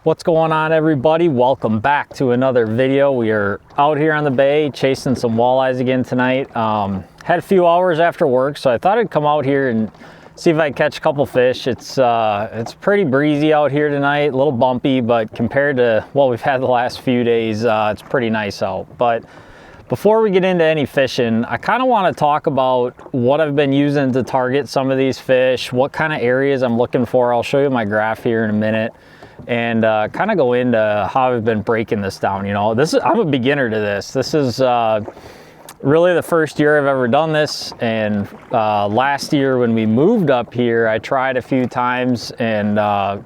What's going on, everybody? Welcome back to another video. We are out here on the bay chasing some walleyes again tonight. Had a few hours after work, so I thought I'd come out here and see if I could catch a couple fish. It's pretty breezy out here tonight, a little bumpy, but compared to what we've had the last few days, it's pretty nice out. But before we get into any fishing, I kind of want to talk about what I've been using to target some of these fish, what kind of areas I'm looking for. I'll show you my graph here in a minute, and kind of go into how I've been breaking this down. You know, I'm a beginner to this. This is really the first year I've ever done this, and last year when we moved up here, I tried a few times and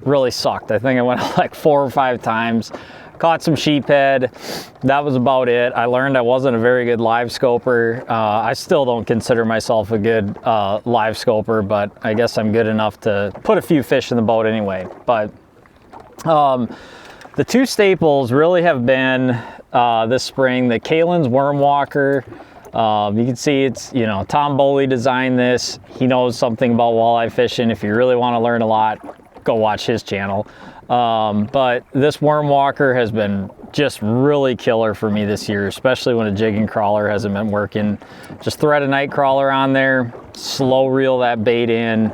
really sucked. I think I went like 4 or 5 times. Caught some sheephead. That was about it. I learned I wasn't a very good live scoper. I still don't consider myself a good live scoper, but I guess I'm good enough to put a few fish in the boat anyway. But the two staples really have been this spring, the Kalen's worm walker. You can see it's, you know, Tom Boley designed this. He knows something about walleye fishing. If you really want to learn a lot, go watch his channel. But this worm walker has been just really killer for me this year, especially when a jig and crawler hasn't been working. Just thread a night crawler on there, slow reel that bait in.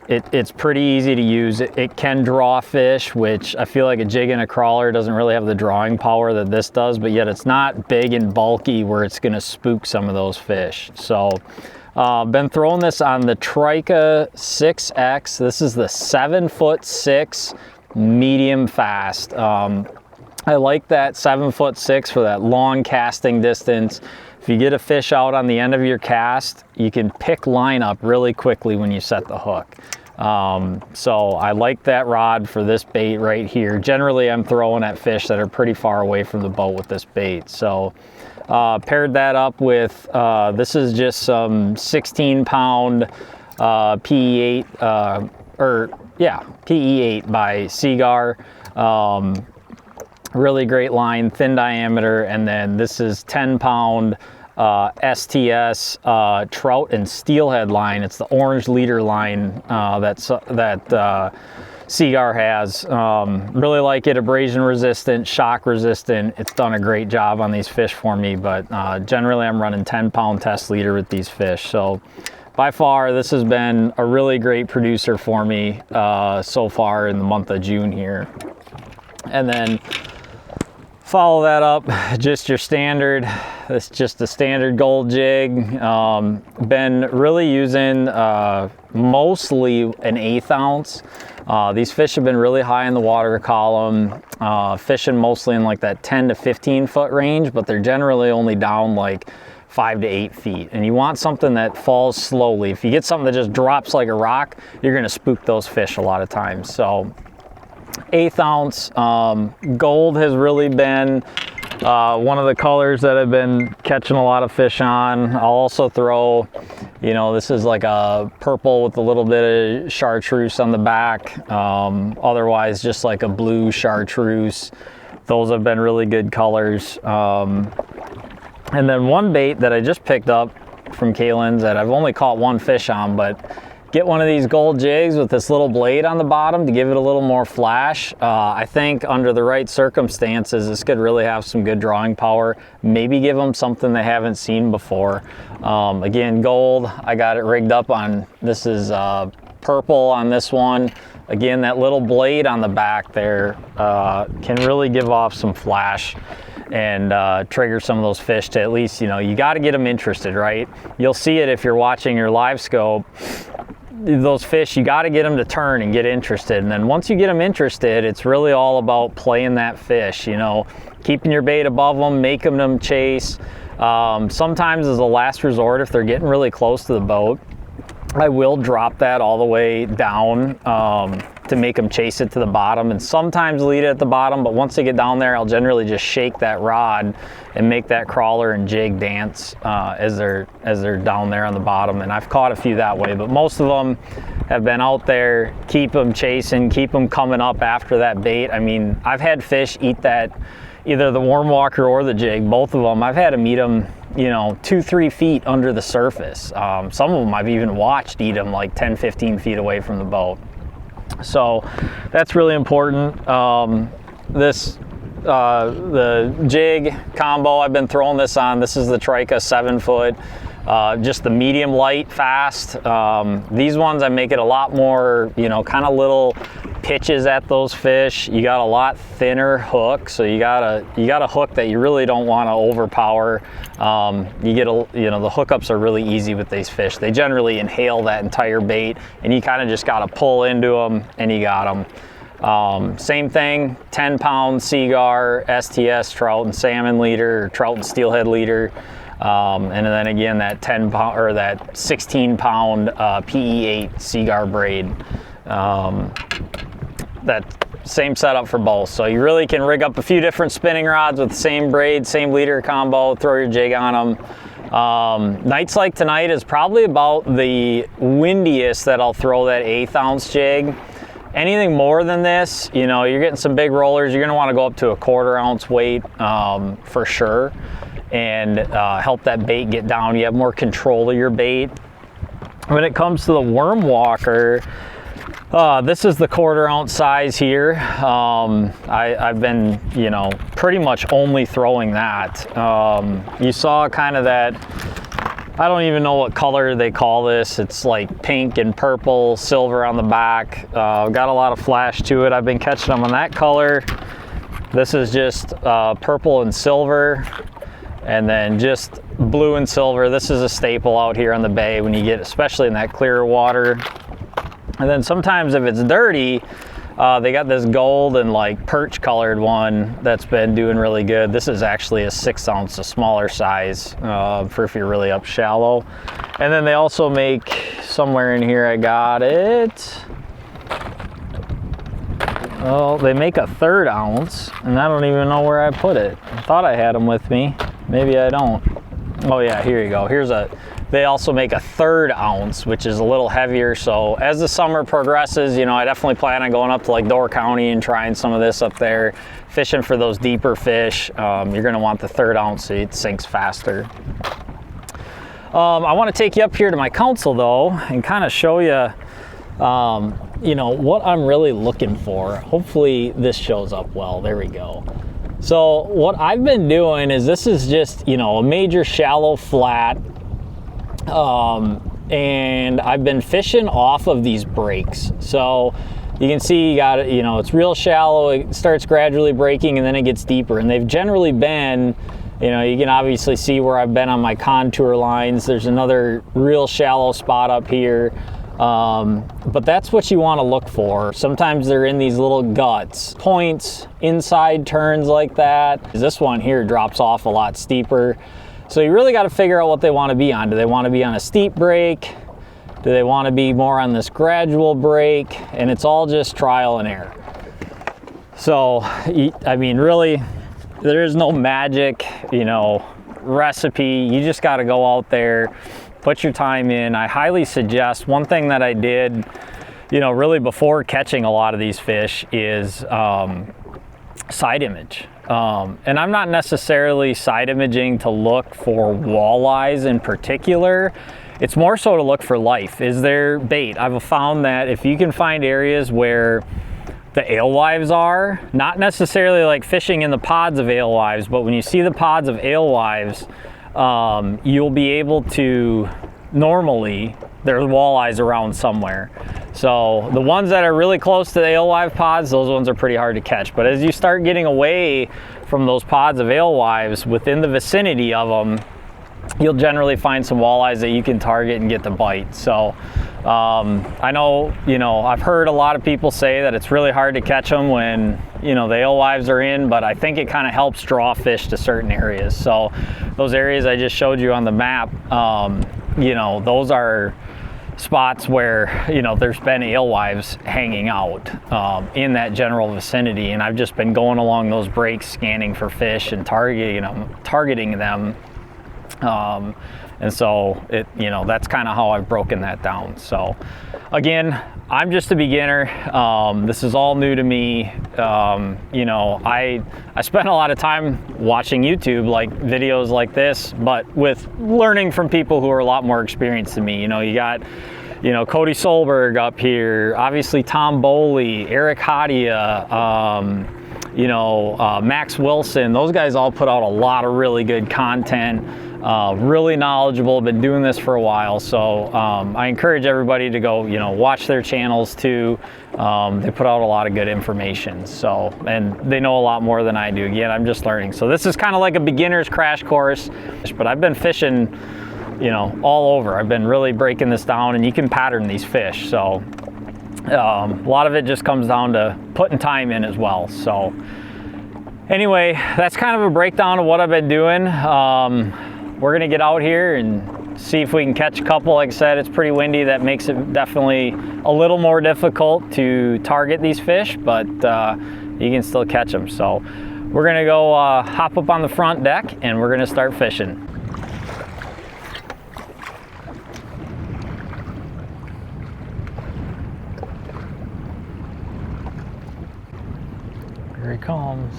It's pretty easy to use. It can draw fish, which I feel like a jig and a crawler doesn't really have the drawing power that this does, but yet it's not big and bulky where it's gonna spook some of those fish. So been throwing this on the Trika 6X. This is the 7'6" medium fast. I like that 7'6" for that long casting distance. If you get a fish out on the end of your cast, you can pick line up really quickly when you set the hook. So I like that rod for this bait right here. Generally, I'm throwing at fish that are pretty far away from the boat with this bait. So paired that up with, this is just some 16-pound PE8, PE8 by Seagar. Really great line, thin diameter, and then this is 10-pound STS trout and steelhead line. It's the orange leader line that Seagar has. Really like it, abrasion resistant, shock resistant. It's done a great job on these fish for me, but generally I'm running 10-pound test leader with these fish. So by far, this has been a really great producer for me so far in the month of June here. And then follow that up, just your standard, it's just a standard gold jig. Been really using mostly an 1/8 ounce. These fish have been really high in the water column, fishing mostly in like that 10 to 15 foot range, but they're generally only down like 5 to 8 feet. And you want something that falls slowly. If you get something that just drops like a rock, you're gonna spook those fish a lot of times. So 1/8 ounce gold has really been one of the colors that I've been catching a lot of fish on. I'll also throw, you know, this is like a purple with a little bit of chartreuse on the back. Otherwise just like a blue chartreuse. Those have been really good colors. And then one bait that I just picked up from Kalen's that I've only caught one fish on, but get one of these gold jigs with this little blade on the bottom to give it a little more flash. I think under the right circumstances, this could really have some good drawing power. Maybe give them something they haven't seen before. Again, gold, I got it rigged up on, this is purple on this one. Again, that little blade on the back there can really give off some flash and trigger some of those fish to at least, you know, you got to get them interested, right? You'll see it if you're watching your live scope. Those fish, you got to get them to turn and get interested, and then once you get them interested, it's really all about playing that fish, you know, keeping your bait above them, making them chase. Sometimes as a last resort, if they're getting really close to the boat, I will drop that all the way down to make them chase it to the bottom, and sometimes lead it at the bottom, but once they get down there, I'll generally just shake that rod and make that crawler and jig dance as they're down there on the bottom. And I've caught a few that way, but most of them have been out there, keep them chasing, keep them coming up after that bait. I mean, I've had fish eat that, either the worm walker or the jig, both of them. I've had them eat them, you know, 2-3 feet under the surface. Some of them I've even watched eat them like 10-15 feet away from the boat. So that's really important. this the jig combo I've been throwing this on. This is the Trika 7-foot, just the medium light fast. These ones I make it a lot more, you know, kind of little pitches at those fish. You got a lot thinner hook, so you got a hook that you really don't want to overpower. You get you know, the hookups are really easy with these fish. They generally inhale that entire bait, and you kind of just got to pull into them, and you got them. Same thing, 10-pound Seagar STS trout and salmon leader, or trout and steelhead leader. And then again, that 10-pound or that 16-pound PE8 Seagar braid. That same setup for both. So you really can rig up a few different spinning rods with the same braid, same leader combo, throw your jig on them. Nights like tonight is probably about the windiest that I'll throw that 1/8 ounce jig. Anything more than this, you know, you're getting some big rollers, you're gonna wanna go up to a 1/4 ounce weight for sure, and help that bait get down. You have more control of your bait. When it comes to the worm walker, this is the 1/4 ounce size here. I've been, you know, pretty much only throwing that. You saw kind of that, I don't even know what color they call this. It's like pink and purple, silver on the back. Got a lot of flash to it. I've been catching them on that color. This is just purple and silver, and then just blue and silver. This is a staple out here on the bay when you get, especially in that clearer water. And then sometimes if it's dirty, they got this gold and like perch colored one that's been doing really good. This is actually a 6 ounce, a smaller size for if you're really up shallow. And then they also make, somewhere in here I got it. Oh, they make a 1/3 ounce, and I don't even know where I put it. I thought I had them with me. Maybe I don't. Oh yeah, here you go. They also make a 1/3 ounce, which is a little heavier. So as the summer progresses, you know, I definitely plan on going up to like Door County and trying some of this up there, fishing for those deeper fish. You're gonna want the 1/3 ounce so it sinks faster. I want to take you up here to my console though, and kind of show you, you know, what I'm really looking for. Hopefully this shows up well. There we go. So what I've been doing is, this is just, you know, a major shallow flat. And I've been fishing off of these breaks. So you can see you got it, you know, it's real shallow, it starts gradually breaking and then it gets deeper. And they've generally been, you know, you can obviously see where I've been on my contour lines. There's another real shallow spot up here. But that's what you want to look for. Sometimes they're in these little guts, points, inside turns like that. This one here drops off a lot steeper. So you really got to figure out what they want to be on. Do they want to be on a steep break? Do they want to be more on this gradual break? And it's all just trial and error. So, I mean, really, there is no magic, you know, recipe. You just got to go out there, put your time in. I highly suggest, one thing that I did, you know, really before catching a lot of these fish is side image. And I'm not necessarily side imaging to look for walleyes in particular. It's more so to look for life. Is there bait? I've found that if you can find areas where the alewives are, not necessarily like fishing in the pods of alewives, but when you see the pods of alewives, you'll be able to, normally there's walleyes around somewhere. So the ones that are really close to the alewife pods, those ones are pretty hard to catch. But as you start getting away from those pods of alewives, within the vicinity of them, you'll generally find some walleyes that you can target and get the bite. So I know, you know, I've heard a lot of people say that it's really hard to catch them when, you know, the alewives are in, but I think it kind of helps draw fish to certain areas. So those areas I just showed you on the map, you know, those are spots where, you know, there's been alewives hanging out in that general vicinity, and I've just been going along those breaks, scanning for fish and targeting them. And so it, you know, that's kind of how I've broken that down. So again, I'm just a beginner. This is all new to me. You know, I spent a lot of time watching YouTube, like videos like this, but with learning from people who are a lot more experienced than me. You know, you got, you know, Cody Solberg up here, obviously Tom Boley, Eric Hadia, you know, Max Wilson, those guys all put out a lot of really good content, really knowledgeable, been doing this for a while. So I encourage everybody to go, you know, watch their channels too. They put out a lot of good information. So, and they know a lot more than I do. Again, I'm just learning. So this is kind of like a beginner's crash course, but I've been fishing, you know, all over. I've been really breaking this down, and you can pattern these fish. So a lot of it just comes down to putting time in as well. So anyway, that's kind of a breakdown of what I've been doing. We're gonna get out here and see if we can catch a couple. Like I said, it's pretty windy. That makes it definitely a little more difficult to target these fish, but you can still catch them. So we're gonna go hop up on the front deck, and we're gonna start fishing. Here he comes.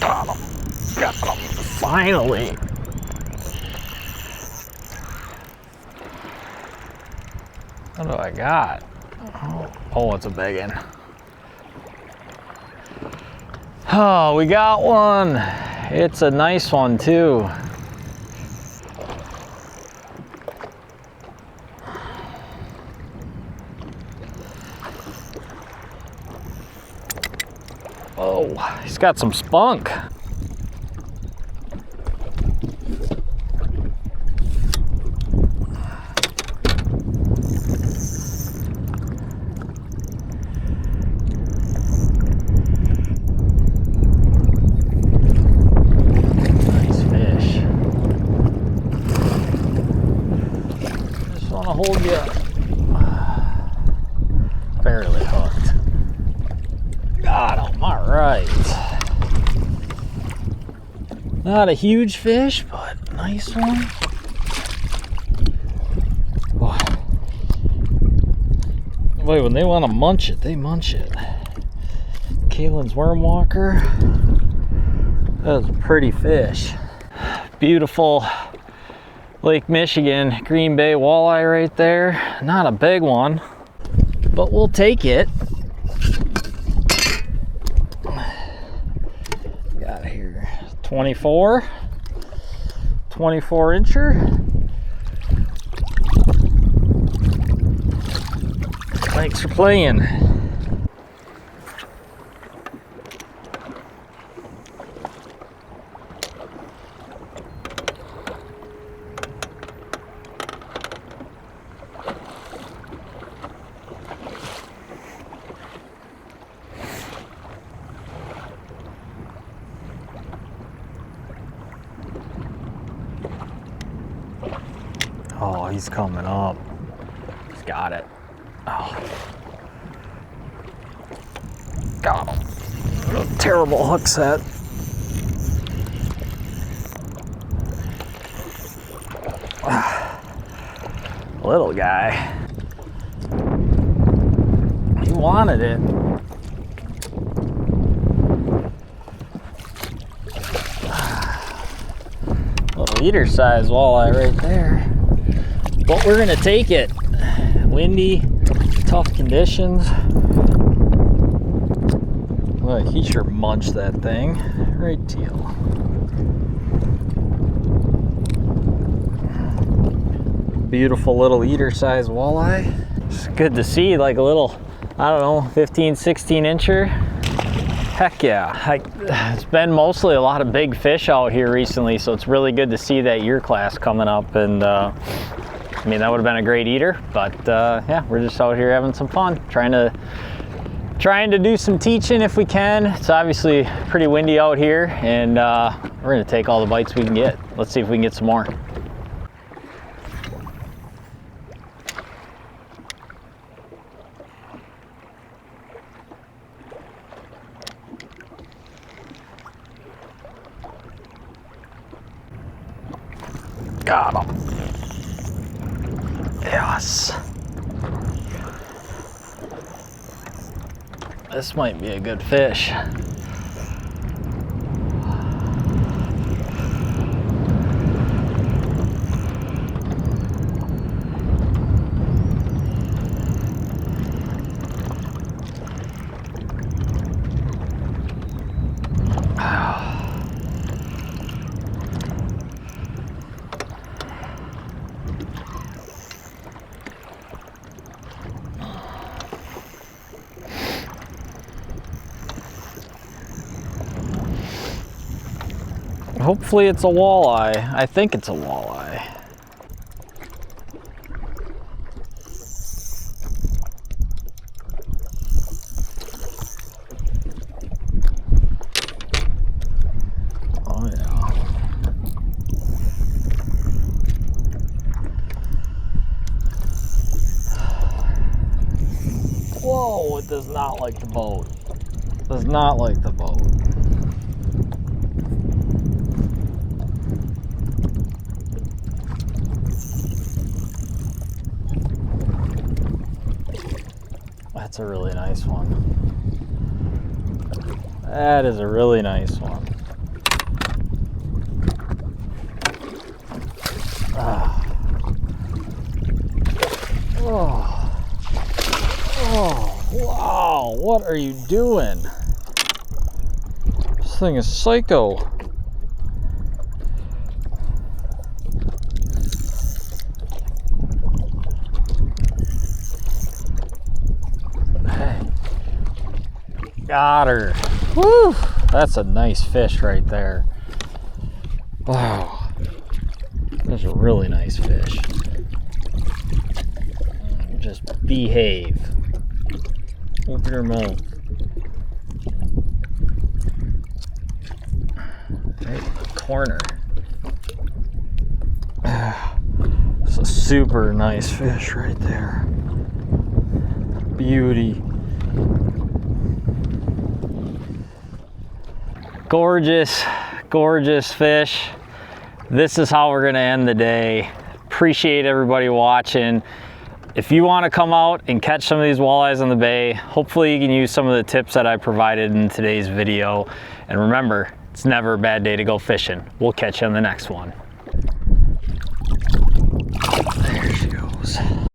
Got him. Got him. Finally. What do I got? Oh, it's a big one. Oh, we got one. It's a nice one too. Oh, he's got some spunk. Hold you. Barely hooked. Got him. All right. Not a huge fish, but nice one. Oh. Boy, when they want to munch it, they munch it. Kaylin's worm walker. That was a pretty fish. Beautiful Lake Michigan, Green Bay walleye right there. Not a big one, but we'll take it. Got here 24 incher. Thanks for playing. Oh, he's coming up. He's got it. Oh. Got him. What a terrible hook set. Little guy. He wanted it. Little eater size walleye right there. But we're gonna take it. Windy, tough conditions. Look, he sure munched that thing. Right deal. Beautiful little eater size walleye. It's good to see, like a little, I don't know, 15, 16 incher. Heck yeah. It's been mostly a lot of big fish out here recently, so it's really good to see that year class coming up. And I mean, that would have been a great eater, but yeah, we're just out here having some fun, trying to do some teaching if we can. It's obviously pretty windy out here, and we're gonna take all the bites we can get. Let's see if we can get some more. Got him. Yes. This might be a good fish. Hopefully it's a walleye. I think it's a walleye. Oh yeah. Whoa, it does not like the boat. Does not like the boat. That's a really nice one. That is a really nice one. Ah. Oh. Oh, wow, what are you doing? This thing is psycho. Got her. Woo! That's a nice fish right there. Wow. That's a really nice fish. Just behave. Open your mouth. Right in the corner. It's a super nice fish right there. Beauty. Gorgeous, gorgeous fish. This is how we're gonna end the day. Appreciate everybody watching. If you want to come out and catch some of these walleyes on the bay, hopefully you can use some of the tips that I provided in today's video. And remember, it's never a bad day to go fishing. We'll catch you on the next one. There she goes.